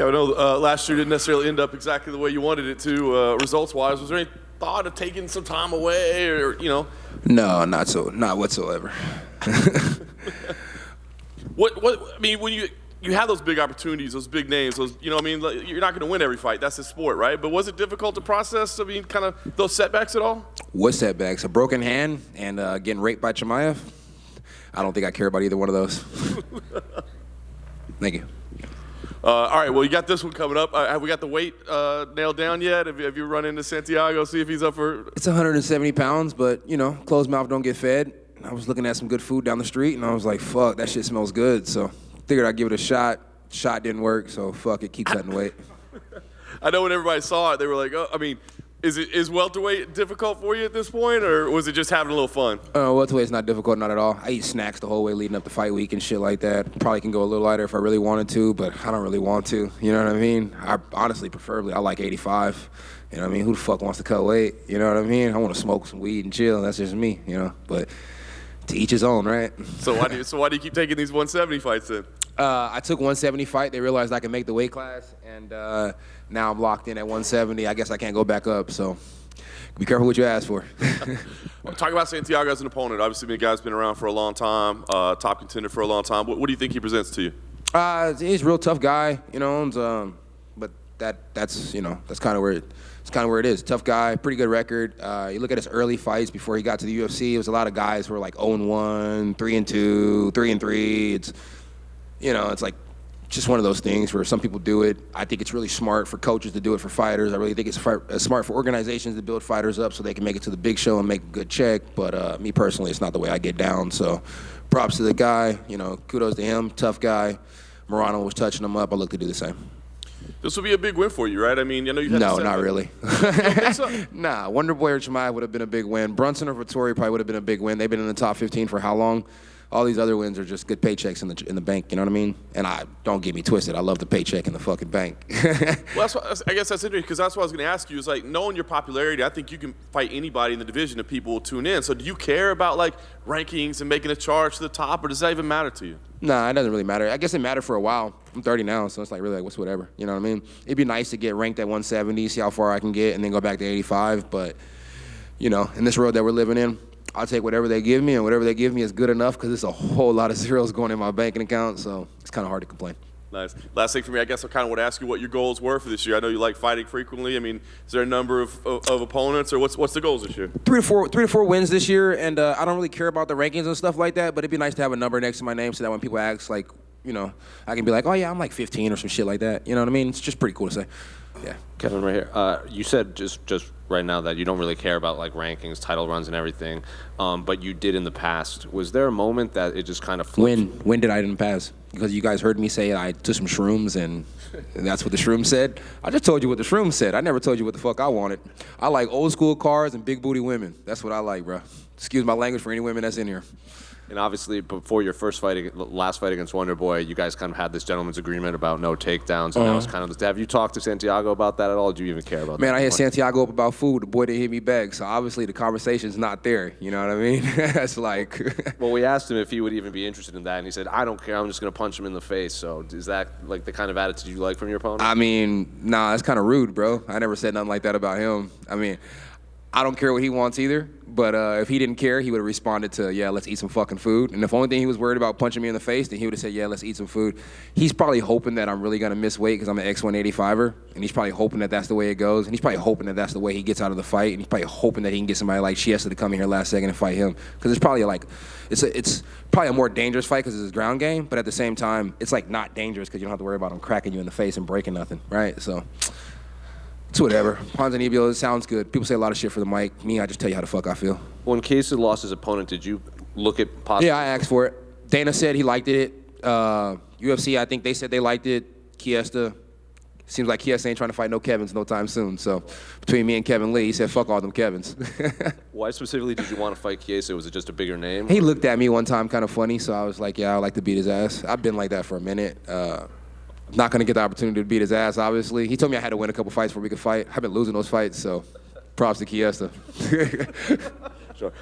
Okay, I know last year didn't necessarily end up exactly the way you wanted it to, results-wise. Was there any thought of taking some time away, or No, not whatsoever. I mean, when you have those big opportunities, those big names, you're not going to win every fight. That's the sport, right? But was it difficult to process? I mean, kind of those setbacks at all? What setbacks? A broken hand and getting raped by Chimaev? I don't think I care about either one of those. Thank you. All right, well, you got this one coming up. Have we got the weight nailed down yet? Have you run into Santiago, see if he's up for... It's 170 pounds, but, closed mouth don't get fed. I was looking at some good food down the street, and I was like, fuck, that shit smells good. So figured I'd give it a shot. Shot didn't work, so fuck it, keep cutting weight. I know when everybody saw it, they were like, oh, I mean, is welterweight difficult for you at this point, or was it just having a little fun? Welterweight's not difficult, not at all. I eat snacks the whole way leading up to fight week and shit like that. Probably can go a little lighter if I really wanted to, but I don't really want to. You know what I mean? I honestly, preferably, I like 85. You know what I mean? Who the fuck wants to cut weight? You know what I mean? I want to smoke some weed and chill. That's just me, But to each his own, right? So why do you keep taking these 170 fights then? I took 170 fight. They realized I could make the weight class, and now I'm locked in at 170. I guess I can't go back up, so be careful what you ask for. Talk about Santiago as an opponent. Obviously, the guy's been around for a long time, top contender for a long time. What do you think he presents to you? He's a real tough guy, but that's kind of where it is. Tough guy, pretty good record. You look at his early fights before he got to the UFC. It was a lot of guys who were like 0-1, 3-2, 3-3. It's like just one of those things where some people do it. I think it's really smart for coaches to do it for fighters. I really think it's smart for organizations to build fighters up so they can make it to the big show and make a good check. But me personally, it's not the way I get down. So props to the guy. Kudos to him. Tough guy. Morano was touching him up. I look to do the same. This will be a big win for you, right? I mean, I know you had No, not really. Nah, Wonder Boy or Chimaev would have been a big win. Brunson or Vittori probably would have been a big win. They've been in the top 15 for how long? All these other wins are just good paychecks in the bank, you know what I mean? And don't get me twisted, I love the paycheck in the fucking bank. Well, I guess that's interesting, because that's what I was going to ask you, is like, knowing your popularity, I think you can fight anybody in the division and people will tune in. So do you care about like rankings and making a charge to the top, or does that even matter to you? Nah, it doesn't really matter. I guess it mattered for a while. I'm 30 now, so it's like really like what's whatever, you know what I mean? It'd be nice to get ranked at 170, see how far I can get, and then go back to 85, but in this world that we're living in, I'll take whatever they give me, and whatever they give me is good enough, because there's a whole lot of zeros going in my banking account, so it's kind of hard to complain. Nice. Last thing for me, I guess I kind of want to ask you what your goals were for this year. I know you like fighting frequently. I mean, is there a number of opponents, or what's the goals this year? 3 to 4 wins this year, and I don't really care about the rankings and stuff like that, but it'd be nice to have a number next to my name so that when people ask, like, I can be like, oh yeah, I'm like 15 or some shit like that. You know what I mean? It's just pretty cool to say. Yeah. Kevin, right here. You said just right now that you don't really care about like rankings, title runs, and everything, but you did in the past. Was there a moment that it just kind of flipped? When did I didn't pass? Because you guys heard me say I took some shrooms and that's what the shroom said. I just told you what the shroom said. I never told you what the fuck I wanted. I like old school cars and big booty women. That's what I like, bro. Excuse my language for any women that's in here. And obviously, before your last fight against Wonder Boy, you guys kind of had this gentleman's agreement about no takedowns, and that was kind of. Have you talked to Santiago about that at all? Or do you even care about that? Man, I hit Santiago up about food. The boy didn't hit me back, so obviously the conversation's not there. You know what I mean? That's like. Well, we asked him if he would even be interested in that, and he said, "I don't care. I'm just gonna punch him in the face." So, is that like the kind of attitude you like from your opponent? I mean, nah, that's kind of rude, bro. I never said nothing like that about him. I mean, I don't care what he wants either, but if he didn't care, he would have responded to, yeah, let's eat some fucking food. And if the only thing he was worried about punching me in the face, then he would have said, yeah, let's eat some food. He's probably hoping that I'm really going to miss weight because I'm an X185er, and he's probably hoping that that's the way it goes, and he's probably hoping that that's the way he gets out of the fight, and he's probably hoping that he can get somebody like Chiesa to come in here last second and fight him. Because it's probably like, it's probably a more dangerous fight because it's his ground game, but at the same time, it's like not dangerous because you don't have to worry about him cracking you in the face and breaking nothing, right? So it's whatever. Ponzinibbio, it sounds good. People say a lot of shit for the mic. Me, I just tell you how the fuck I feel. When Chiesa lost his opponent, did you look at possible? Yeah, I asked for it. Dana said he liked it. UFC, I think they said they liked it. Chiesa, seems like Chiesa ain't trying to fight no Kevins no time soon. So between me and Kevin Lee, he said, fuck all them Kevins. Why specifically did you want to fight Chiesa? Was it just a bigger name? He looked at me one time kind of funny, so I was like, yeah, I'd like to beat his ass. I've been like that for a minute. Not going to get the opportunity to beat his ass, obviously. He told me I had to win a couple fights before we could fight. I've been losing those fights, so props to Chiesa. Sure.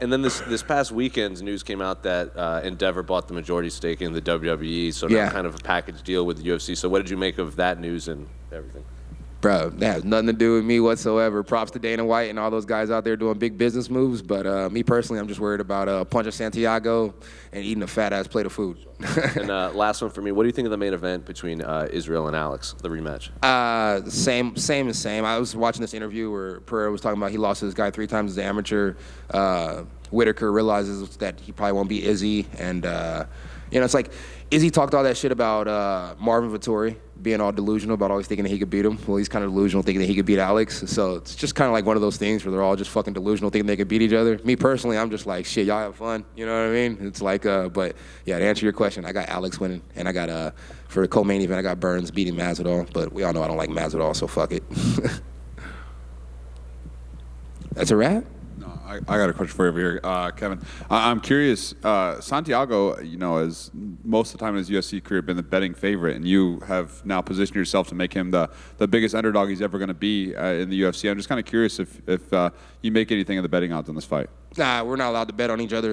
And then this past weekend's news came out that Endeavor bought the majority stake in the WWE, so now kind of a package deal with the UFC. So what did you make of that news and everything? Bro, that has nothing to do with me whatsoever. Props to Dana White and all those guys out there doing big business moves. But me personally, I'm just worried about punching Santiago and eating a fat-ass plate of food. And last one for me. What do you think of the main event between Israel and Alex, the rematch? Same. I was watching this interview where Pereira was talking about he lost to this guy 3 times as an amateur. Whitaker realizes that he probably won't beat Izzy. And, it's like Izzy talked all that shit about Marvin Vettori being all delusional about always thinking that he could beat him. Well, he's kind of delusional thinking that he could beat Alex. So it's just kind of like one of those things where they're all just fucking delusional thinking they could beat each other. Me personally, I'm just like, shit, y'all have fun. You know what I mean? It's like, but yeah, to answer your question, I got Alex winning. And I got, for the co-main event, I got Burns beating Masvidal. But we all know I don't like Masvidal, so fuck it. That's a wrap? I got a question for you over here, Kevin. I'm curious, Santiago, has most of the time in his UFC career been the betting favorite, and you have now positioned yourself to make him the biggest underdog he's ever going to be in the UFC. I'm just kind of curious if you make anything of the betting odds on this fight. Nah, we're not allowed to bet on each other,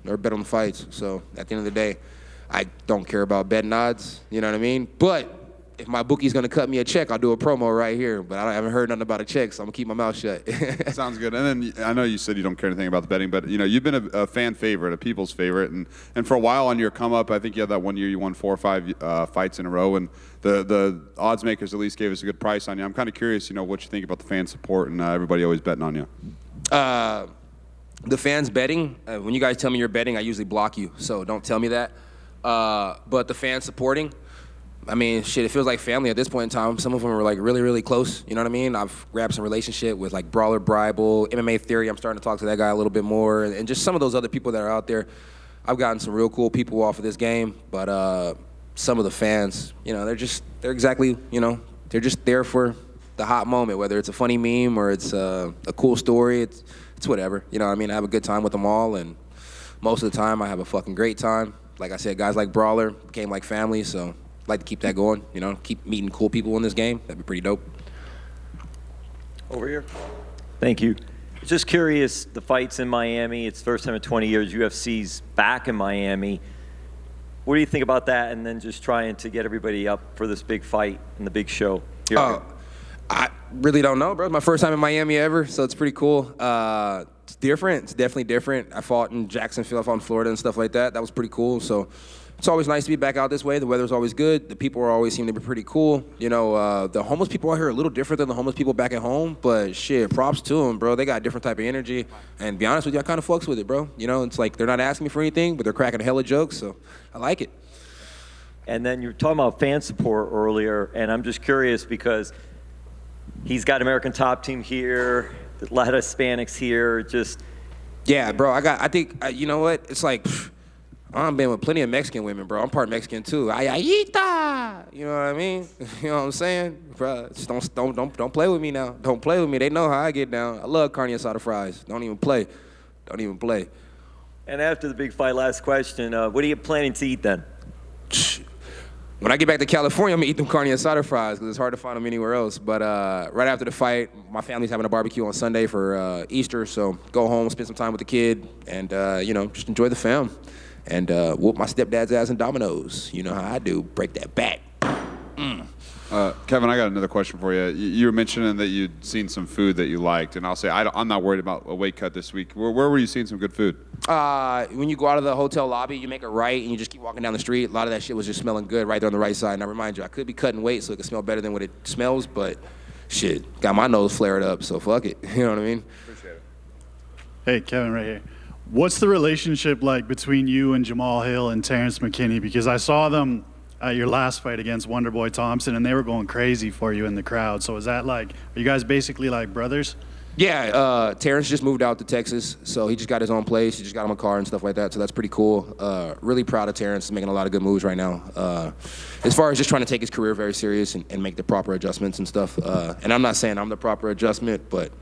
or bet on the fights. So at the end of the day, I don't care about betting odds, you know what I mean? But if my bookie's going to cut me a check, I'll do a promo right here. But I haven't heard nothing about a check, so I'm going to keep my mouth shut. Sounds good. And then I know you said you don't care anything about the betting, but, you've been a fan favorite, a people's favorite. And for a while on your come up, I think you had that one year you won 4 or 5 fights in a row. And the odds makers at least gave us a good price on you. I'm kind of curious, what you think about the fan support and everybody always betting on you. The fans betting, when you guys tell me you're betting, I usually block you. So don't tell me that. But the fans supporting, I mean, shit, it feels like family at this point in time. Some of them are, like, really, really close. You know what I mean? I've grabbed some relationship with, like, Brawler Bribel, MMA Theory. I'm starting to talk to that guy a little bit more. And just some of those other people that are out there. I've gotten some real cool people off of this game. But some of the fans, they're just there for the hot moment, whether it's a funny meme or it's a cool story. It's whatever. You know what I mean? I have a good time with them all. And most of the time, I have a fucking great time. Like I said, guys like Brawler became like family, so I'd like to keep that going, keep meeting cool people in this game. That'd be pretty dope. Over here. Thank you. Just curious, the fight's in Miami. It's the first time in 20 years UFC's back in Miami. What do you think about that? And then just trying to get everybody up for this big fight and the big show here. I really don't know, bro. It's my first time in Miami ever, so it's pretty cool. It's different. It's definitely different. I fought in Jacksonville, I fought in Florida and stuff like that. That was pretty cool. So it's always nice to be back out this way. The weather's always good. The people always seem to be pretty cool. The homeless people out here are a little different than the homeless people back at home. But shit, props to them, bro. They got a different type of energy. And to be honest with you, I kind of fucks with it, bro. It's like they're not asking me for anything, but they're cracking hella jokes. So I like it. And then you were talking about fan support earlier, and I'm just curious because he's got American Top Team here, a lot of Hispanics here. Yeah, bro. I think you know what? It's like. I've been with plenty of Mexican women, bro. I'm part Mexican too. Ayayita, you know what I mean? You know what I'm saying, bro? Just don't play with me now. Don't play with me. They know how I get down. I love carne asada fries. Don't even play. And after the big fight, last question. What are you planning to eat then? When I get back to California, I'm gonna eat them carne asada fries because it's hard to find them anywhere else. But right after the fight, my family's having a barbecue on Sunday for Easter, so go home, spend some time with the kid, and just enjoy the fam. And whoop my stepdad's ass in dominoes. You know how I do. Break that back. Kevin, I got another question for you. You were mentioning that you'd seen some food that you liked, and I'll say I'm not worried about a weight cut this week. Where were you seeing some good food? When you go out of the hotel lobby, you make a right, and you just keep walking down the street. A lot of that shit was just smelling good right there on the right side. And I remind you, I could be cutting weight so it could smell better than what it smells, but shit, got my nose flared up, so fuck it. You know what I mean? Appreciate it. Hey, Kevin, right here. What's the relationship like between you and Jamal Hill and Terrence McKinney? Because I saw them at your last fight against Wonderboy Thompson, and they were going crazy for you in the crowd. So is that are you guys basically like brothers? Yeah, Terrence just moved out to Texas, so he just got his own place. He just got him a car and stuff like that, so that's pretty cool. Really proud of Terrence. He's making a lot of good moves right now. As far as just trying to take his career very serious and make the proper adjustments and stuff. And I'm not saying I'm the proper adjustment, but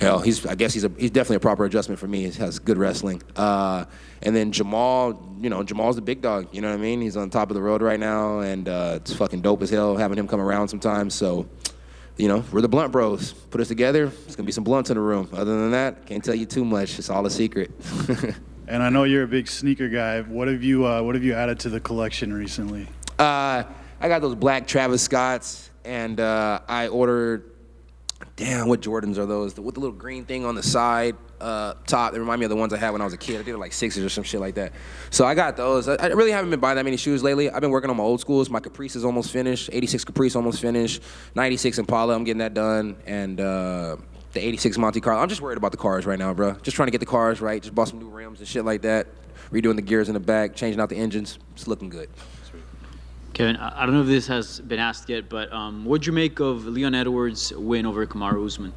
hell, he's definitely a proper adjustment for me. He has good wrestling. And then Jamal, Jamal's the big dog. You know what I mean? He's on top of the road right now, and it's fucking dope as hell having him come around sometimes. So we're the blunt bros. Put us together, it's gonna be some blunts in the room. Other than that, can't tell you too much. It's all a secret. And I know you're a big sneaker guy. What have you added to the collection recently? I got those black Travis Scotts, and I ordered. Damn, what Jordans are those? With the little green thing on the side, top. They remind me of the ones I had when I was a kid. I did like Sixers or some shit like that. So I got those. I really haven't been buying that many shoes lately. I've been working on my old schools. My Caprice is almost finished. 86 Caprice almost finished. 96 Impala, I'm getting that done. And the 86 Monte Carlo. I'm just worried about the cars right now, bro. Just trying to get the cars right. Just bought some new rims and shit like that. Redoing the gears in the back, changing out the engines. It's looking good. Kevin, I don't know if this has been asked yet, but what'd you make of Leon Edwards' win over Kamaru Usman?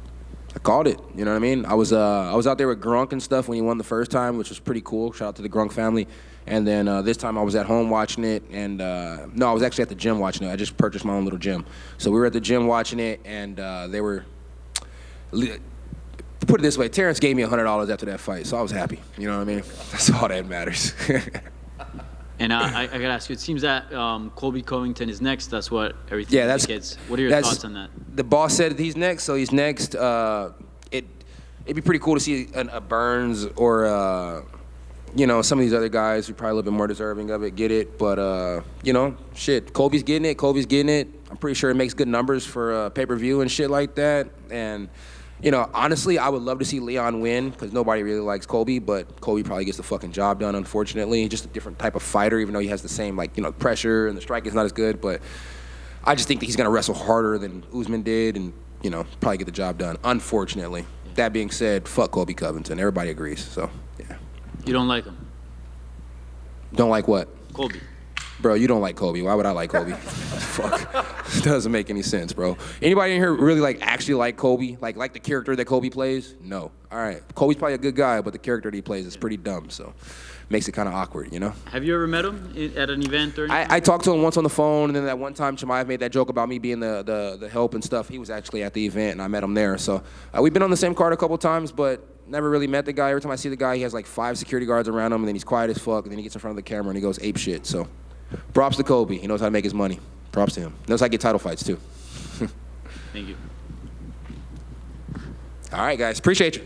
I called it. You know what I mean? I was out there with Grunk and stuff when he won the first time, which was pretty cool. Shout out to the Grunk family. And then this time I was at home watching it, and no, I was actually at the gym watching it. I just purchased my own little gym. So we were at the gym watching it, and they were. Put it this way, Terrence gave me $100 after that fight, so I was happy. You know what I mean? That's all that matters. And I got to ask you, it seems that Colby Covington is next. That's what everything indicates. What are your thoughts on that? The boss said he's next, so he's next. It'd be pretty cool to see a Burns or, some of these other guys who are probably a little bit more deserving of it get it. But, shit, Colby's getting it. I'm pretty sure it makes good numbers for pay-per-view and shit like that. And, honestly, I would love to see Leon win because nobody really likes Colby, but Colby probably gets the fucking job done, unfortunately. Just a different type of fighter, even though he has the same, pressure and the strike is not as good. But I just think that he's going to wrestle harder than Usman did and, probably get the job done, unfortunately. That being said, fuck Colby Covington. Everybody agrees, so, yeah. You don't like him? Don't like what? Colby. Bro, you don't like Colby. Why would I like Colby? Fuck. Doesn't make any sense, bro. Anybody in here really actually like Colby? Like the character that Colby plays? No. All right. Colby's probably a good guy, but the character that he plays is pretty dumb, so makes it kind of awkward, Have you ever met him at an event or anything? I talked to him once on the phone, and then that one time Chimaev made that joke about me being the help and stuff. He was actually at the event, and I met him there. So we've been on the same card a couple times, but never really met the guy. Every time I see the guy, he has 5 security guards around him, and then he's quiet as fuck, and then he gets in front of the camera and he goes ape shit. So props to Colby. He knows how to make his money. Props to him. Knows how to get title fights, too. Thank you. All right, guys. Appreciate you.